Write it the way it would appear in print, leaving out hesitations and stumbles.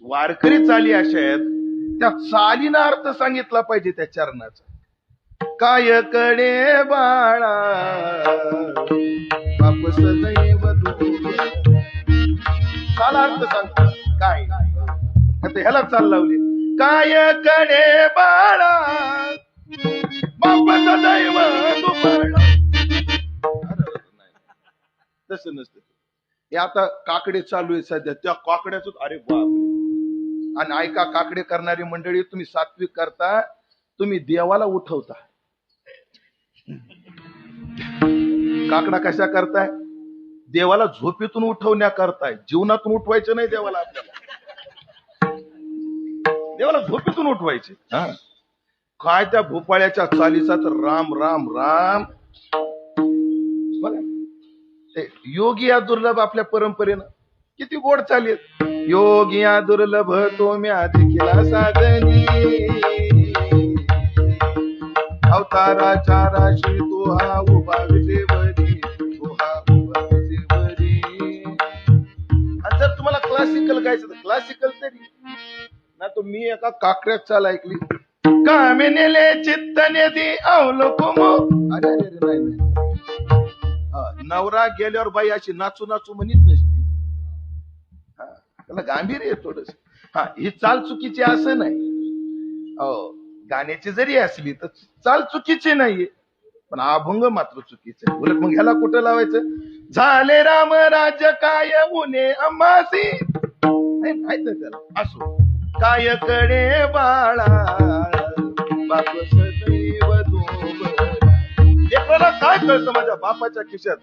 वारकरी चाली अशा आहेत, त्या चालीनं अर्थ सांगितला पाहिजे त्या चरणाचा. काय कडे बाळा बाप सदैव दूर. चाला अर्थ सांगतो काय, आता ह्याला चाल लावली. काय कडे बाळा बाप सदैव दूर. तसं नसतं हे. आता काकडे चालू आहे सध्या, त्या काकड्याच अरे बाप. आणि ऐका, काकडे करणारी मंडळी, तुम्ही सात्विक करता, तुम्ही देवाला उठवता. काकडा कशा करताय? देवाला झोपेतून उठवण्या करताय, जीवनातून उठवायचं नाही देवाला. आपल्याला देवाला झोपेतून उठवायचे. काय त्या भोपाळ्याच्या चालीचा तर राम राम राम. बघा ते योगिया दुर्लभ आपल्या परंपरेनं किती गोड चालेल. योगिया दुर्लभ तो म्या देखील साधनी, अवताराच्या राशी तो हा उभा विजेवरी, तो हा उभा विजेवरी. आणि जर तुम्हाला क्लासिकल गायचं तर क्लासिकल तरी ना. तो मी एका काकड्यात चाल ऐकली. कामे नेले चित्तने दी अवलोकमो. अरे अरे अरे नाही. नवरा गेल्यावर बाई अशी नाचू नाचू म्हणत नसते. त्याला गांभीर्य आहे थोडस. ही चाल चुकीची असं नाही. गाण्याची जरी असली तर चाल चुकीची नाहीये, पण अभंग मात्र चुकीचे आहे. उलट मग ह्याला कुठं लावायचं? झाले राम राज्य काय मुने अम्मासी. नाही त्याला असो. काय कडे बाळा बाप सदैव दूर. लेकराला काय कळतं माझ्या बापाच्या खिशात